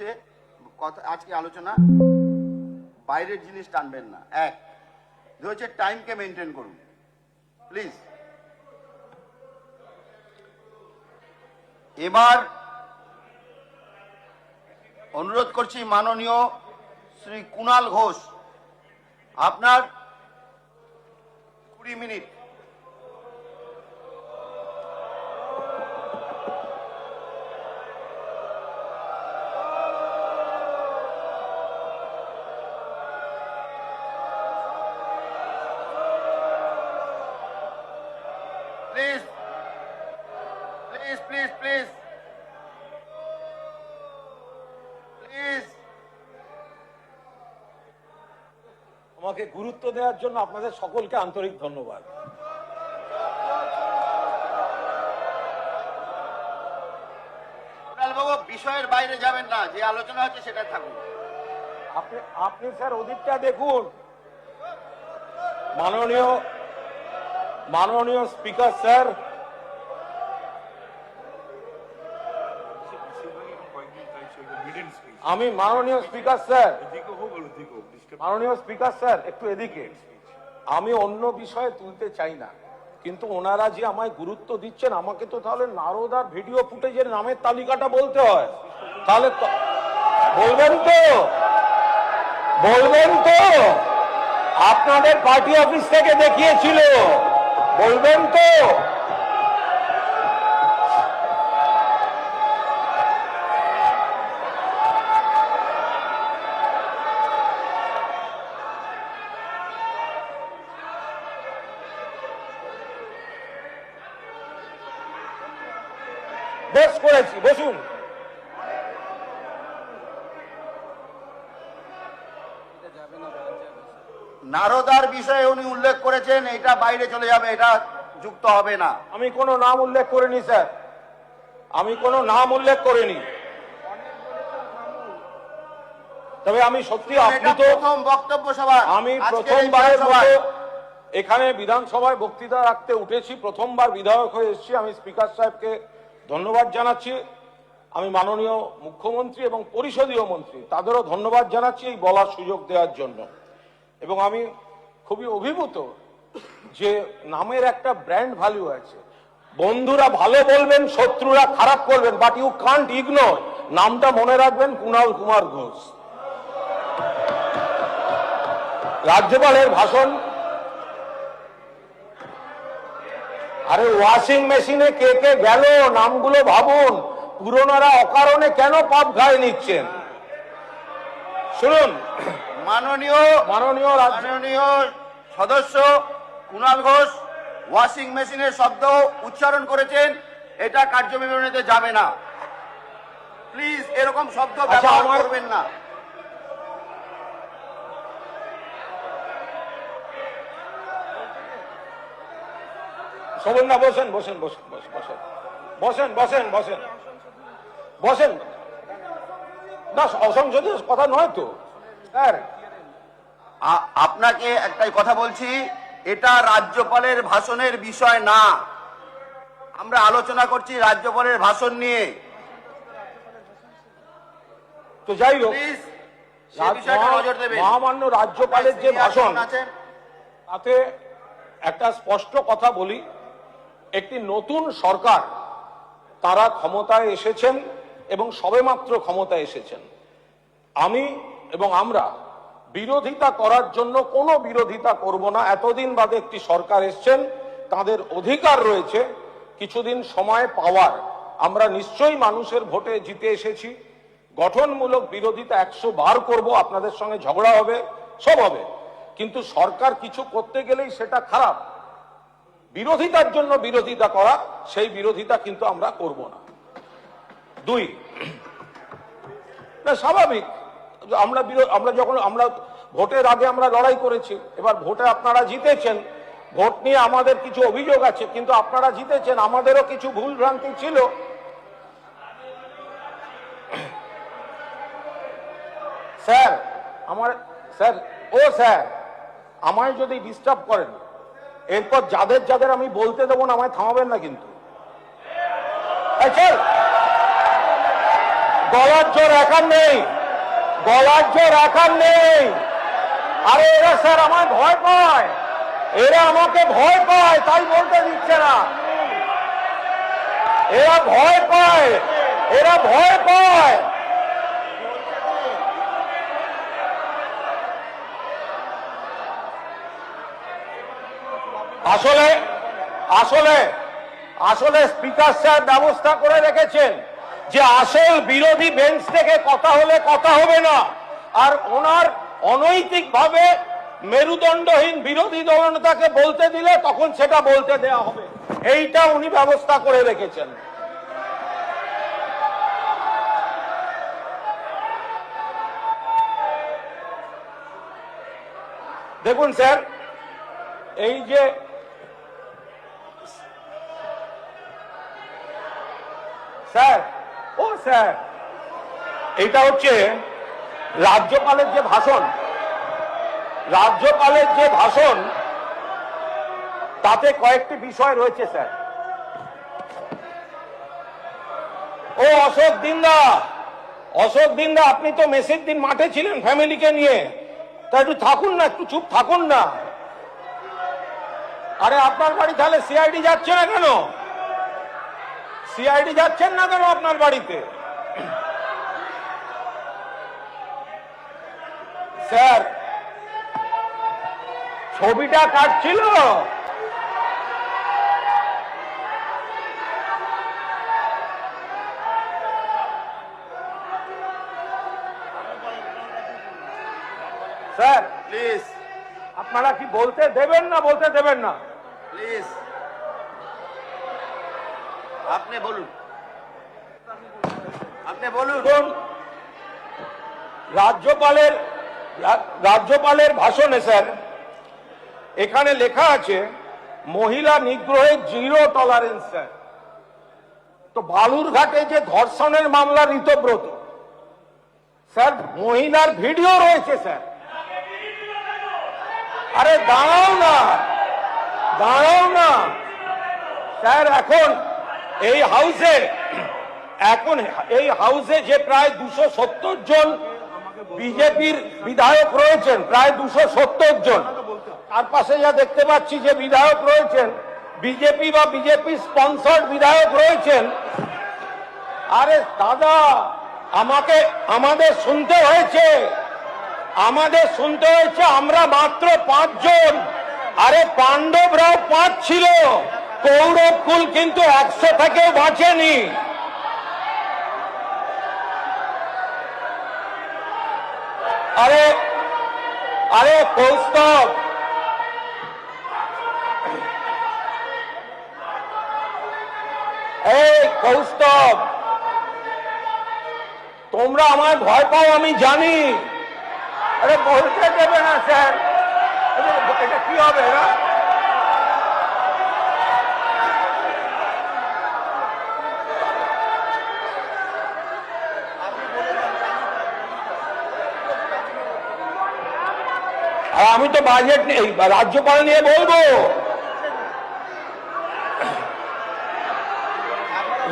হচ্ছে কথা, আজকে আলোচনা বাইরের জিনিস টানবেন না। এক, দুই হচ্ছে টাইমকে মেনটেন করুন প্লিজ। এবার অনুরোধ করছি মাননীয় শ্রী কুণাল ঘোষ, আপনার 20 minute. Please please please please please. আমাকে গুরুত্ব দেওয়ার জন্য আপনাদের সকলকে আন্তরিক ধন্যবাদ। বাবু, বিষয়ের বাইরে যাবেন না, যে আলোচনা হচ্ছে সেটা থাকুন। আপনি স্যার ওদিকটা দেখুন। মাননীয় স্পিকার স্যার, আমি মাননীয় স্পিকার স্যার একটু এদিকে। আমি অন্য বিষয়ে তুলতে চাই না, কিন্তু ওনারা যে আমায় গুরুত্ব দিচ্ছেন, আমাকে তো তাহলে নারদার ভিডিও ফুটেজের নামের তালিকাটা বলতে হয়। তাহলে বলবেন তো আপনাদের পার্টি অফিস থেকে দেখিয়েছিল, বলবেন তো? বেশ করেছি, বসুন। নারদার বিষয়ে উনি উল্লেখ করেছেন, এটা বাইরে চলে যাবে, এটা যুক্ত হবে না। আমি কোনো নাম উল্লেখ করিনি স্যার, আমি কোনো নাম উল্লেখ করিনি। তবে আমি সত্যি, আপনি তো প্রথম বক্তব্য সভা, আমি প্রথমবারের মতো এখানে বিধানসভায় বক্তৃতা রাখতে উঠেছি, প্রথমবার বিধায়ক হয়ে এসেছি। আমি স্পিকার সাহেবকে ধন্যবাদ জানাচ্ছি। আমি মাননীয় মুখ্যমন্ত্রী এবং পরিষদীয় মন্ত্রী তাদেরও ধন্যবাদ জানাচ্ছি এই বলার সুযোগ দেওয়ার জন্য। এবং আমি খুবই অভিভূত যে নামের একটা ব্র্যান্ড ভ্যালু আছে। বন্ধুরা ভালো বলবেন, শত্রুরা খারাপ করবেন, বাট ইউ কান্ট ইগনোর, নামটা মনে রাখবেন, কুণাল কুমার ঘোষ। রাজ্যপালের ভাষণ, আরে ওয়াশিং মেশিনে কে কে গেল নামগুলো ভাবুন। পুরনোরা অকারণে কেন পাপ ঘায়ে নিচ্ছেন? শুনুন, মাননীয় সদস্য কুণাল ঘোষ ওয়াশিং মেশিনের শব্দ উচ্চারণ করেছেন, এটা কার্যবিবরণীতে যাবে না। প্লিজ এরকম শব্দ ব্যবহার করবেন না। শোভন না, বসেন বসেন বসেন বসেন বসেন বসেন বসেন বসেন বসেন। না, অসংসদীয় কথা নয় তো স্যার। আপনাকে একটাই কথা বলছি, এটা রাজ্যপালের ভাষণের বিষয় না। আমরা আলোচনা করছি রাজ্যপালের ভাষণ নিয়ে। তো যাই হোক, নজর দেবেন। মহামান্য রাজ্যপালের যে ভাষণ, তাতে একটা স্পষ্ট কথা বলি, একটি নতুন সরকার তারা ক্ষমতায় এসেছেন এবং সবেমাত্র ক্ষমতায় এসেছেন। আমি এবং আমরা বিরোধিতা করার জন্য কোনো বিরোধিতা করব না। এতদিন বাদে একটি সরকার এসছেন, তাদের অধিকার রয়েছে কিছুদিন সময় পাওয়ার। আমরা নিশ্চয়ই মানুষের ভোটে জিতে এসেছি। গঠনমূলক বিরোধিতা 100 বার করব, আপনাদের সঙ্গে ঝগড়া হবে, সব হবে, কিন্তু সরকার কিছু করতে গেলেই সেটা খারাপ। বিরোধিতার জন্য বিরোধিতা করা, সেই বিরোধিতা কিন্তু আমরা করব না। দুই, না স্বাভাবিক, আমরা ভোটের আগে আমরা লড়াই করেছি, এবার ভোটে আপনারা জিতেছেন, ভোট নিয়ে আমাদের কিছু অভিযোগ আছে, কিন্তু আপনারা জিতেছেন, আমাদেরও কিছু ভুল ভ্রান্তি ছিল। স্যার আমায় যদি ডিস্টার্ব করেন, এরপর যাদের আমি বলতে দেবো না, আমায় থামাবেন না কিন্তু। গলার জোর একার নেই, গলার জোর একার নেই। আরে এরা স্যার আমায় ভয় পায়, এরা আমাকে ভয় পায়, তাই বলতে দিচ্ছে না। এরা ভয় পায়, এরা ভয় পায়। আসলে আসলে আসলে স্পিকার স্যার ব্যবস্থা করে রেখেছেন যে আসল বিরোধী বেঞ্চ থেকে কথা হলে কথা হবে না, আর ওনার অনৈতিকভাবে মেরুদণ্ডহীন বিরোধী দলনেতাকে বলতে দিলে তখন সেটা বলতে দেওয়া হবে, এইটা উনি ব্যবস্থা করে রেখেছেন। দেখুন স্যার, এই যে স্যার, ও স্যার, এটা হচ্ছে রাজ্যপালের যে ভাষণ, রাজ্যপালের যে ভাষণ তাতে কয়েকটি বিষয় রয়েছে স্যার। ও অশোক দিন্দা, অশোক দিন্দা, আপনি তো মেসের দিন মাঠে ছিলেন ফ্যামিলিকে নিয়ে, তা একটু থাকুন না, একটু চুপ থাকুন না। আরে আপনার বাড়ি তাহলে সিআইডি যাচ্ছে না কেন? সিআইডি যাচ্ছেন না কেন আপনার বাড়িতে? স্যার, ছবিটা কাটছিল। স্যার প্লিজ, আপনারা কি বলতে দেবেন না বলতে দেবেন না? প্লিজ আপনি বলুন, আপনি বলুন। দেখুন, রাজ্যপালের ভাষণে স্যার এখানে লেখা আছে মহিলা নিগ্রহের জিরো টলারেন্স। স্যার, তো বালুরঘাটে যে ধর্ষণের মামলা ঋতব্রত, স্যার মহিলার ভিডিও রয়েছে স্যার। আরে দাঁড়াও না, দাঁড়াও না স্যার। এখন এই হাউসে যে প্রায় 270 জন বিজেপির বিধায়ক রয়েছেন, প্রায় 270 জন, তার পাশে যা দেখতে পাচ্ছি যে বিধায়ক রয়েছেন বিজেপি বা বিজেপি স্পন্সর্ড বিধায়ক রয়েছেন। আরে দাদা, আমাদের শুনতে হয়েছে, আমরা মাত্র 5 জন। আরে পাণ্ডবরাও 5 ছিল, কৌরব কুল কিন্তু 100 থেকেও বাঁচেনি। আরে কৌস্তব, এই কৌস্তব, তোমরা আমায় ভয় পাও আমি জানি। আরে বলতে দেবে না স্যার, এটা কি হবে না? আমি তো বাজেট নেই, রাজ্যপাল নিয়ে বলবো।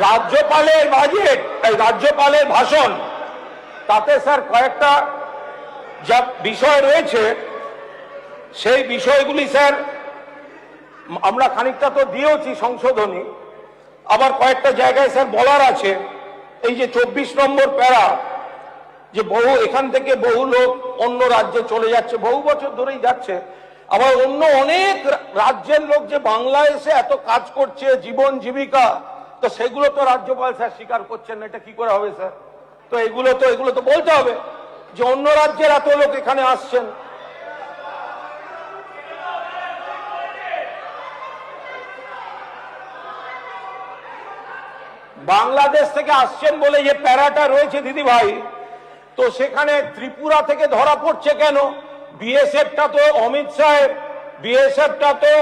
রাজ্যপালের বাজেট, রাজ্যপালের ভাষণ, তাতে স্যার কয়েকটা যা বিষয় রয়েছে সেই বিষয়গুলি স্যার আমরা খানিকটা তো দিয়েছি সংশোধনী, আবার কয়েকটা জায়গায় স্যার বলার আছে। এই যে 24 নম্বর প্যারা, যে এখান থেকে বহু লোক অন্য রাজ্যে চলে যাচ্ছে, বহু বছর ধরেই যাচ্ছে, আবার অন্য অনেক রাজ্যের লোক যে বাংলায় এসে এত কাজ করছে, জীবন জীবিকা, তো সেগুলো তো রাজ্যপাল স্যার স্বীকার করছেন না। এটা কি করে হবে স্যার? তো এগুলো তো বলতে হবে যে অন্য রাজ্যের এত লোক এখানে আসছেন। বাংলাদেশ থেকে আসছেন বলে যে প্যারাটা রয়েছে দিদি ভাই, তো সেখানে ত্রিপুরা থেকে ধরা পড়ছে কেন? বিএসএফটা তো অমিত শাহের, বিএসএফটা তো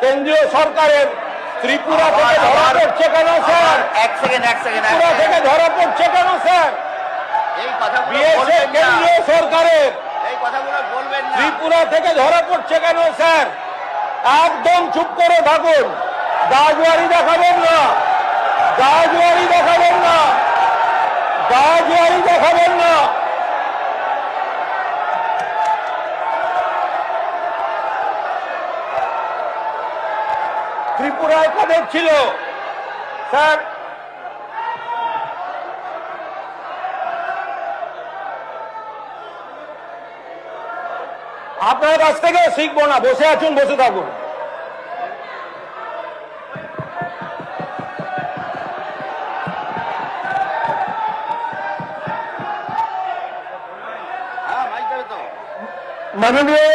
কেন্দ্রীয় সরকারের, ত্রিপুরা থেকে ধরা পড়ছে কেন স্যার? এক সেকেন্ড ত্রিপুরা থেকে ধরা পড়ছে কেন স্যার? বিএসএফ কেন্দ্রীয় সরকারের, এই কথাগুলো বলবেন না। ত্রিপুরা থেকে ধরা পড়ছে কেন স্যার? একদম চুপ করে থাকুন, দাজওয়ারি দেখাবেন না, দাজওয়ারি দেখাবেন না, রাজবাড়ি দেখাবেন না। ত্রিপুরায় কাদের ছিল স্যার? আপনার কাছ থেকে শিখবো না, বসে আছেন, বসে থাকুন। হ্যাঁ মাইক দেবে তো। মাননীয়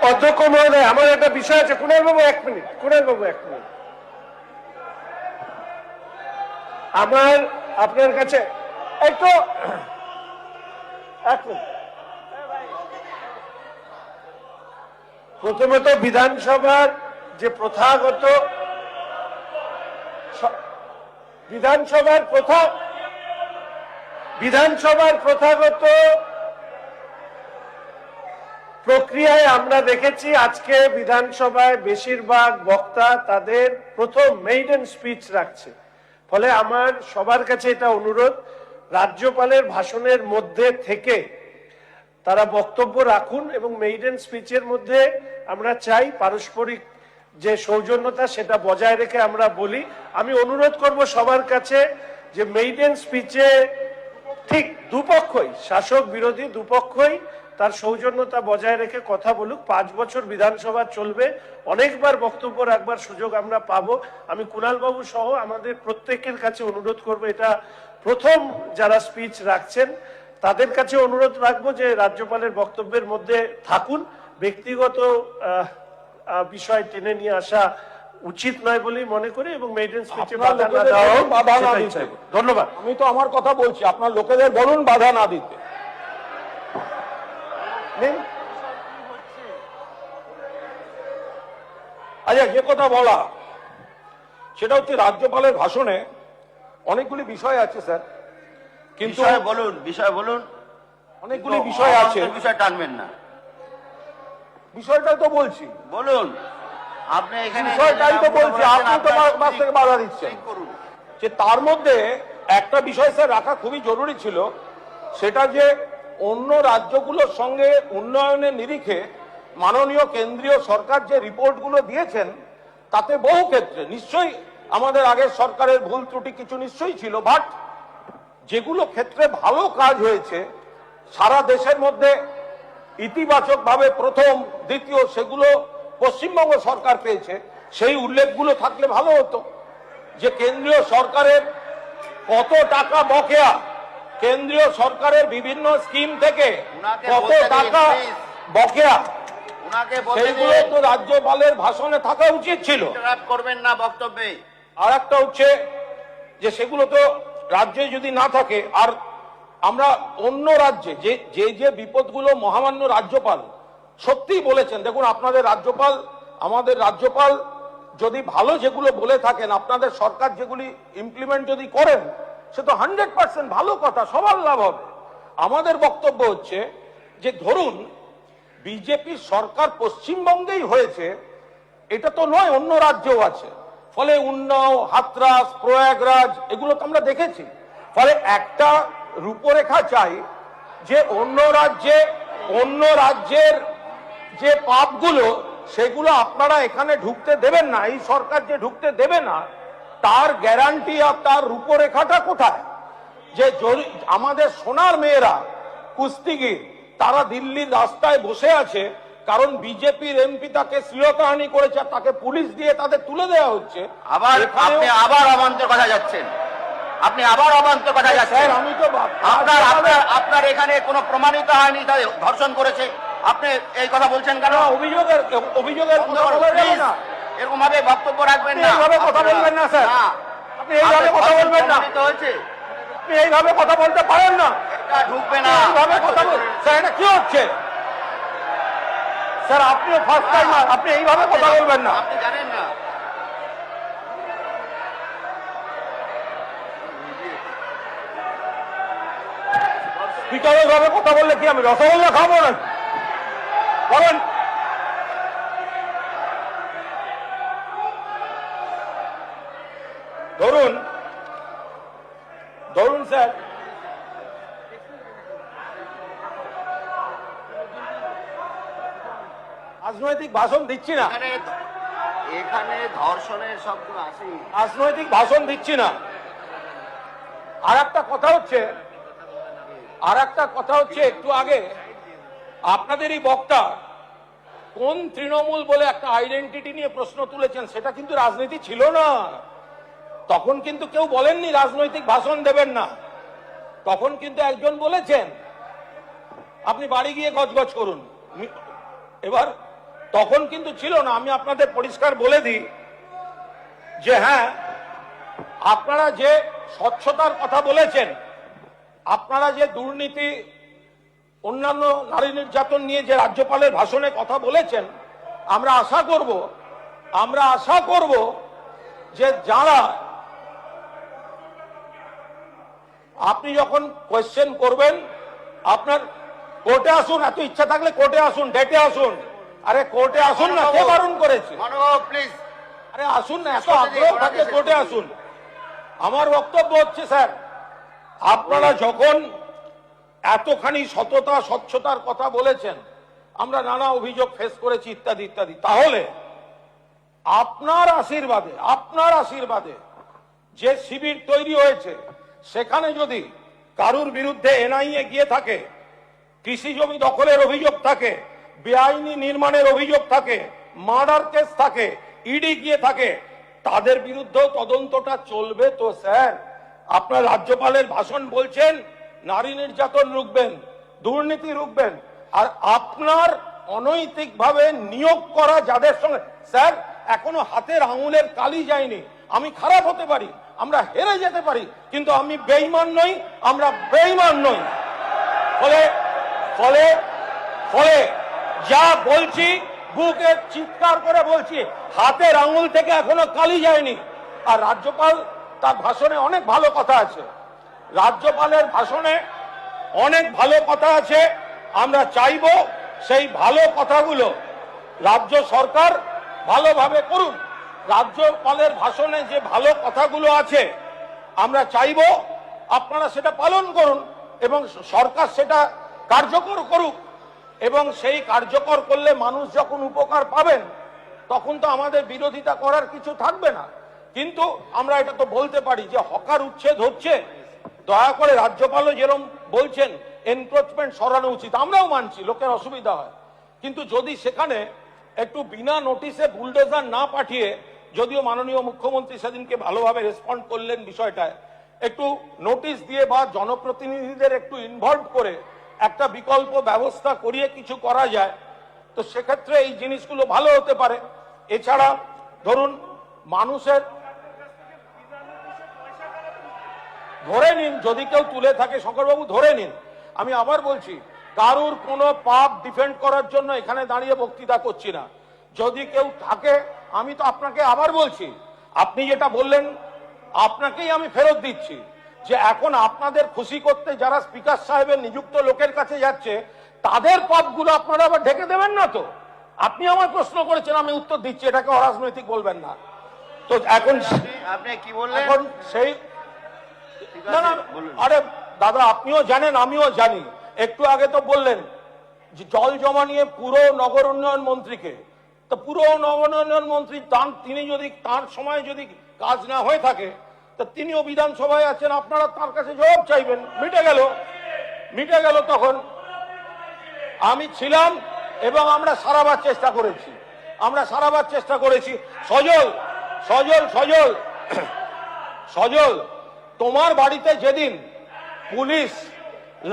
অধ্যক্ষ মহোদয়, আমার একটা বিষয় আছে। কুণাল বাবু এক মিনিট, কুণাল বাবু এক মিনিট। আমার আপনার কাছে একটু এক মিনিট। প্রথমত বিধানসভার যে প্রথাগত বিধানসভার প্রথাগত প্রক্রিয়ায় আমরা দেখেছি আজকে বিধানসভায় বেশিরভাগ বক্তা তাদের প্রথম মেইডেন স্পিচ রাখছে। ফলে আমার সবার কাছে এটা অনুরোধ, রাজ্যপালের ভাষণের মধ্যে থেকে তারা বক্তব্য রাখুন এবং মেইডেন স্পিচের মধ্যে আমরা চাই পারস্পরিক যে সৌজন্যতা সেটা বজায় রেখে আমরা বলি। আমি অনুরোধ করব সবার কাছে যে মেইডেন স্পিচে ঠিক দুপক্ষই, শাসক বিরোধী দুপক্ষই তার সৌজন্যতা বজায় রেখে কথা বলুক। 5 বছর বিধানসভা চলবে, অনেকবার বক্তব্য রাখবার সুযোগ আমরা পাবো। আমি কুণাল বাবু সহ আমাদের প্রত্যেকের কাছে অনুরোধ করব, এটা প্রথম যারা স্পিচ রাখছেন তাদের কাছে অনুরোধ রাখবো যে রাজ্যপালের বক্তব্যের মধ্যে থাকুন। ব্যক্তিগত বিষয় টেনে নিয়ে আসা উচিত নয় বলেই মনে করি এবং মেইডেন স্পিচে বাধা না দেওয়া হোক, বাধা না সেটাই দিতে। চাইবো। ধন্যবাদ। আমি তো আমার কথা বলছি, আপনার লোকেদের বলুন বাধা না দিতে। নিন। আচ্ছা, যে কথা বলা সেটা হচ্ছে রাজ্যপালের ভাষণে অনেকগুলি বিষয় আছে স্যার, কিন্তু বিষয় বলুন। অনেকগুলি বিষয় আছে, বিষয় টানবেন না। বিষয়টাই তো বলছি, বলুন। আপনি এখানে বিষয়টাই তো বলছি, আপনি তো বাস থেকে বাধা দিচ্ছেন। করুন। যে তার মধ্যে একটা বিষয় স্যার রাখা খুবই জরুরি ছিল, সেটা যে অন্য রাজ্যগুলোর সঙ্গে উন্নয়নের নিরিখে মাননীয় কেন্দ্রীয় সরকার যে রিপোর্টগুলো দিয়েছেন তাতে বহু ক্ষেত্রে নিশ্চয়ই আমাদের আগের সরকারের ভুল ত্রুটি কিছু নিশ্চয়ই ছিল, বাট যেগুলো ক্ষেত্রে ভালো কাজ হয়েছে সারা দেশের মধ্যে ইতিবাচকভাবে প্রথম দ্বিতীয় সেগুলো পশ্চিমবঙ্গ সরকার পেয়েছে, সেই উল্লেখগুলো থাকলে ভালো হতো। যে কেন্দ্রীয় সরকারের কত টাকা বকেয়া, কেন্দ্রীয় সরকারের বিভিন্ন স্কিম থেকে কত টাকা বকেয়া, সেইগুলো তো রাজ্যপালের ভাষণে থাকা উচিত ছিল। করবেন না বক্তব্যে। আর একটা হচ্ছে যে সেগুলো তো রাজ্যে যদি না থাকে, আর আমরা অন্য রাজ্যে যে যে বিপদগুলো মহামান্য রাজ্যপাল সত্যিই বলেছেন, দেখুন আপনাদের রাজ্যপাল, আমাদের রাজ্যপাল যদি ভালো যেগুলো বলে থাকেন, আপনাদের সরকার যেগুলি ইমপ্লিমেন্ট যদি করেন, সে তো 100% ভালো কথা, সবার লাভ হবে। আমাদের বক্তব্য হচ্ছে যে ধরুন বিজেপির সরকার পশ্চিমবঙ্গেই হয়েছে, এটা তো নয়, অন্য রাজ্যেও আছে। ফলে উন্নাও, হাতরাস, প্রয়াগরাজ এগুলো তো আমরা দেখেছি। ফলে একটা রূপরেখা চাই যে অন্য রাজ্যের যে পাপগুলো সেগুলো আপনারা এখানে ঢুকতে দেবেন না। এই সরকার যে ঢুকতে দেবে না তার গ্যারান্টি আর তার রূপরেখাটা কোথায়? যে আমাদের সোনার মেয়েরা কুস্তিগির তারা দিল্লির রাস্তায় বসে আছে কারণ বিজেপির এমপি তাকে শ্লীলতাহানি করেছে, তাকে পুলিশ দিয়ে তাদের তুলে দেওয়া হচ্ছে। আপনি আবার অবান্তর কথা যাচ্ছেন। আপনি আবার অবান্তর কথা যাচ্ছেন। আমি তো আপনার এখানে কোনো প্রমাণিত হয়নি ধর্ষণ করেছে, আপনি এই কথা বলছেন কেন? অভিযোগের এরকম ভাবে বক্তব্য রাখবেন না, এইভাবে কথা বলবেন না স্যার। আপনি এইভাবে কথা বলবেন না, হয়েছে আপনি এইভাবে কথা বলতে পারেন না, ঢুকবে না। এইভাবে কথা স্যার, এটা কি হচ্ছে স্যার? আপনিও ফার্স্ট টাইমার, আপনি এইভাবে কথা বলবেন না। আপনি জানেন না। স্পিকার এইভাবে কথা বললে কি আমি রসগোল্লা খাবো না? বলেন। ধরুন স্যার, রাজনৈতিক ভাষণ দিচ্ছি না, এখানে ধর্ষণের শব্দ আসে। রাজনৈতিক ভাষণ দিচ্ছি না। আর একটা কথা হচ্ছে একটু আগে আপনাদেরই বক্তা কোন তৃণমূল বলে একটা আইডেন্টিটি নিয়ে প্রশ্ন তুলেছেন, সেটা কিন্তু রাজনীতি ছিল না। তখন কিন্তু কেউ বলেননি রাজনৈতিক ভাষণ দেবেন না। তখন কিন্তু একজন বলেছেন আপনি বাড়ি গিয়ে গজগজ করুন। এবার তখন কিন্তু ছিল না। আমি আপনাদের পরিষ্কার বলে দিই যে হ্যাঁ, আপনারা যে স্বচ্ছতার কথা বলেছেন, আপনারা যে দুর্নীতি, অন্যান্য নারী নির্যাতন নিয়ে যে রাজ্যপালের ভাষণে কথা বলেছেন, আমরা আশা করব যে যারা আপনি যখন কোয়েশ্চেন করবেন, আপনার কোর্টে আসুন, এত ইচ্ছা থাকলে কোর্টে আসুন, ডেটে আসুন। আরে কোর্টে আসুন না, কে বারণ করেছে? প্লিজ, আরে আসুন না, এত আগ্রহ থাকলে কোর্টে আসুন। আমার বক্তব্য হচ্ছে স্যার, আপনারা যখন এতখানি সততা স্বচ্ছতার কথা বলেছেন, আমরা নানা অভিযোগ ফেস করেছি ইত্যাদি ইত্যাদি, তাহলে আপনার আশীর্বাদে যে শিবির তৈরি হয়েছে, সেখানে যদি কারুর বিরুদ্ধে এনআইএ গিয়ে থাকে, কৃষি জমি দখলের অভিযোগ থাকে, বেআইনি নির্মাণের অভিযোগ থাকে, মার্ডার কেস থাকে, ইডি গিয়ে থাকে, তাদের বিরুদ্ধেও তদন্তটা চলবে তো স্যার? আপনার রাজ্যপালের ভাষণ বলছেন নারী নির্যাতন রুখবেন, দুর্নীতি রুখবেন, আর আপনার অনৈতিকভাবে নিয়োগ করা যাদের সঙ্গে, স্যার এখনো হাতের আঙুলের কালি যায়নি। আমি খারাপ হতে পারি, আমরা হেরে যেতে পারি, কিন্তু আমি বেঈমান নই, আমরা বেঈমান নই। ফলে ফলে ফলে যা বলছি, বুকে চিৎকার করে বলছি, হাতের আঙুল থেকে এখনো কালি যায়নি। আর রাজ্যপাল তার ভাষণে অনেক ভালো কথা আছে, রাজ্যপালের ভাষণে অনেক ভালো কথা আছে। আমরা চাইব সেই ভালো কথাগুলো রাজ্য সরকার ভালোভাবে করুন। রাজ্যপালের ভাষণে যে ভালো কথাগুলো আছে, আমরা চাইব আপনারা সেটা পালন করুন এবং সরকার সেটা কার্যকর করুক। এবং সেই কার্যকর করলে মানুষ যখন উপকার পাবেন, তখন তো আমাদের বিরোধিতা করার কিছু থাকবে না। কিন্তু আমরা এটা তো বলতে পারি যে হকার উচ্ছেদ হচ্ছে, দয়া করে রাজ্যপালও যেরকম বলছেন এনক্রোচমেন্ট সরানো উচিত, আমরাও মানছি, লোকের অসুবিধা হয়। কিন্তু যদি সেখানে একটু বিনা নোটিশে বুলডোজার না পাঠিয়ে, যদিও মাননীয় মুখ্যমন্ত্রী সেদিনকে ভালোভাবে রেসপন্ড করলেন বিষয়টায়, একটু নোটিশ দিয়ে বা জনপ্রতিনিধিদের একটু ইনভলভ করে একটা বিকল্প ব্যবস্থা করিয়ে কিছু করা যায়, তো সেক্ষেত্রে এই জিনিসগুলো ভালো হতে পারে। এছাড়া ধরুন মানুষের, ধরে নিন যদি কেউ তুলে থাকে, শঙ্করবাবু ধরে নিন, আমি আবার বলছি, কারুর কোনো পাপ ডিফেন্ড করার জন্য এখানে দাঁড়িয়ে বক্তৃতা করছি না। যদি কেউ থাকে, আমি তো আপনাকে আবার বলছি, আপনি যেটা বললেন আপনাকেই আমি ফেরত দিচ্ছি, যে এখন আপনাদের খুশি করতে যারা স্পিকার সাহেবের নিযুক্ত লোকের কাছে যাচ্ছে, তাদের পাপগুলো আপনারা আবার ঢেকে দেবেন না তো? আপনি আমার প্রশ্ন করেছেন, আমি উত্তর দিচ্ছি, এটাকে অরাজনৈতিক বলবেন না তো। এখন আপনি কি বললেন? এখন সেই না না, আরে দাদা আপনিও জানেন, আমিও জানি। একটু আগে তো বললেন যে জল জমা নিয়ে পুরো নগর উন্নয়ন মন্ত্রীকে, তো পুরো নগর উন্নয়ন মন্ত্রী তিনি যদি তার সময় যদি কাজ না হয়ে থাকে, তা তিনিও বিধানসভায় আছেন, আপনারা তার কাছে জবাব চাইবেন, মিটে গেল। তখন আমি ছিলাম এবং আমরা সারাবার চেষ্টা করেছি। সজল, তোমার বাড়িতে যেদিন পুলিশ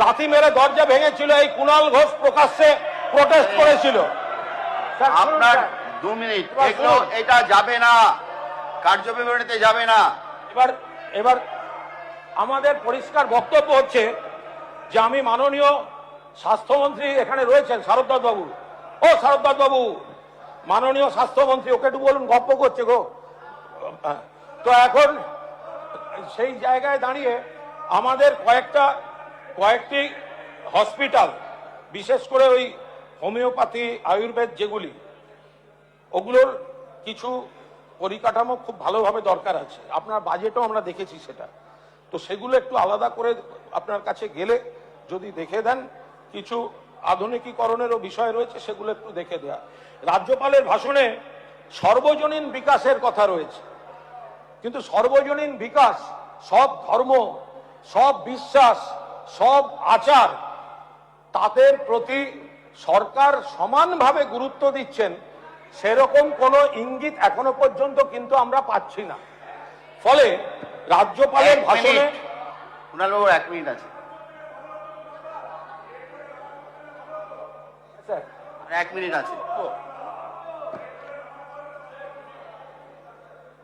লাথি মেরে দরজা ভেঙেছিল, এই কুণাল ঘোষ প্রকাশ্যে প্রোটেস্ট করেছিল। আপনার 2 মিনিট, এটা যাবে না, কার্যবিবরণীতে যাবে না। এবার আমাদের পরিষ্কার বক্তব্য হচ্ছে যে আমি মাননীয় স্বাস্থ্যমন্ত্রী এখানে রয়েছেন, শারদদাস বাবু, মাননীয় স্বাস্থ্যমন্ত্রী, ওকে একটু বলুন, গপ্প করছে গো। তো এখন সেই জায়গায় দাঁড়িয়ে আমাদের কয়েকটি হসপিটাল, বিশেষ করে ওই হোমিওপ্যাথি আয়ুর্বেদ যেগুলি, ওগুলোর কিছু পরিকাঠামো খুব ভালোভাবে দরকার আছে। আপনার বাজেটও আমরা দেখেছি সেটা, তো সেগুলো একটু আলাদা করে আপনার কাছে গেলে যদি দেখে দেন, কিছু আধুনিকীকরণেরও বিষয় রয়েছে, সেগুলো একটু দেখে দেয়া। রাজ্যপালের ভাষণে সর্বজনীন বিকাশের কথা রয়েছে, কিন্তু সর্বজনীন বিকাশ, সব ধর্ম, সব বিশ্বাস, সব আচার, তাদের প্রতি সরকার সমানভাবে গুরুত্ব দিচ্ছেন সেরকম কোনো ইঙ্গিত এখনো পর্যন্ত কিন্তু আমরা পাচ্ছি না। ফলে রাজ্যপালের ভাষণে কুণালবাবু 1 মিনিট আছে, 1 মিনিট আছে।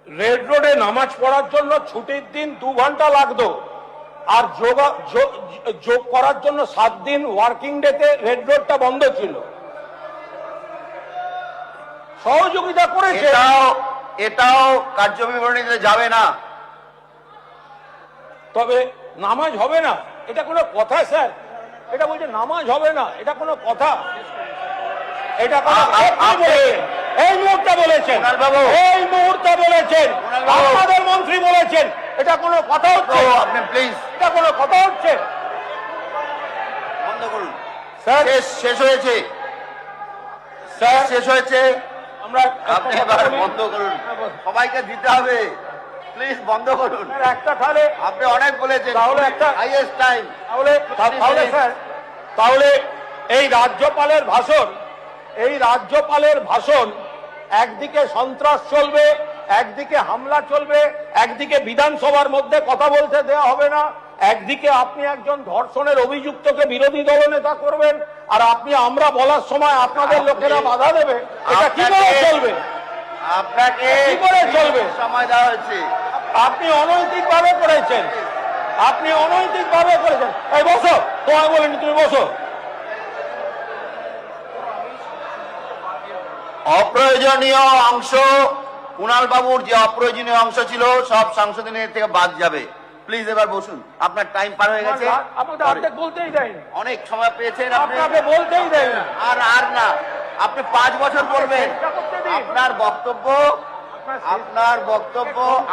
রেড রোডে নামাজ পড়ার জন্য ছুটির দিন 2 ঘন্টা লাগতো, আর যোগ করার জন্য 7 দিন ওয়ার্কিং ডেতে রেড রোডটা বন্ধ ছিল। সহযোগিতা করেছে। এটাও কার্য বিবরণীতে যাবে না। তবে নামাজ হবে না, এটা কোনো কথা স্যার? এটা বলছে নামাজ হবে না, এটা কোনো কথা? এটা কোনো এই মুহূর্তে বলেছেন, এই মুহূর্তে বলেছেন, আমাদের মন্ত্রী বলেছেন, এটা কোনো কথা হচ্ছে? আপনি প্লিজ, এটা কোনো কথা হচ্ছে? বন্ধ করুন স্যার। শেষ হয়েছে স্যার শেষ হয়েছে। আমরা আপনি এবার বন্ধ করুন, সবাইকে দিতে হবে, প্লিজ বন্ধ করুন। একটা তাহলে আপনি অনেক বলেছেন, তাহলে একটা হাইয়েস্ট টাইম। তাহলে স্যার, তাহলে এই রাজ্যপালের ভাষণ একদিকে সন্ত্রাস চলবে, একদিকে হামলা চলবে, একদিকে বিধানসভার মধ্যে কথা বলতে দেওয়া হবে না, একদিকে আপনি একজন ধর্ষণের অভিযুক্তকে বিরোধী দলনেতা করবেন, আর আমরা বলার সময় আপনাদের লোকেরা বাধা দেবে। এটা কি করে চলবে? আপনাকে কি করে চলবে? সময় দেওয়া হয়েছে। আপনি অনৈতিকভাবে করেছেন, আপনি অনৈতিকভাবে করেছেন। এই বসো, তোমায় বলিনি, তুমি বসো। অপ্রয়োজনীয় অংশ, কুণাল বাবুর যে অপ্রয়োজনীয় অংশ ছিল সব সংশোধনের থেকে বাদ যাবে। প্লিজ এবার বসুন, আপনার টাইম পার হয়ে গেছে। আপনাকে অর্ধেক বলতেই দেয়নি, অনেক সময় পেয়েছেন, আপনাকে বলতেই দেয় না। আর না, আপনি 5 বছর বলবেন। আপনার বক্তব্য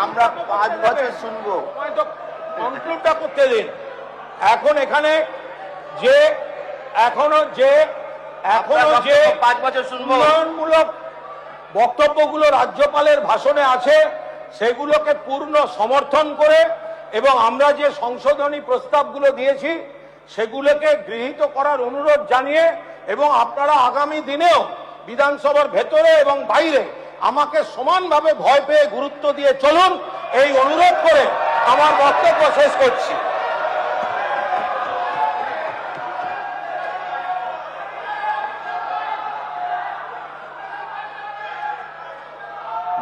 আমরা 5 বছর শুনবো। কনক্লুডটা করতে দিন। এখন এখানে যে এখনো যে 5 বছর শুনবো। উন্নয়নমূলক বক্তব্যগুলো রাজ্যপালের ভাষণে আছে, সেগুলোকে পূর্ণ সমর্থন করে এবং আমরা যে সংশোধনী প্রস্তাবগুলো দিয়েছি সেগুলোকে গৃহীত করার অনুরোধ জানিয়ে, এবং আপনারা আগামী দিনেও বিধানসভার ভেতরে এবং বাইরে আমাকে সমানভাবে ভয় পেয়ে গুরুত্ব দিয়ে চলুন, এই অনুরোধ করে আমার বক্তব্য শেষ করছি।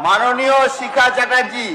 মাননীয় শিখা চ্যাটার্জি।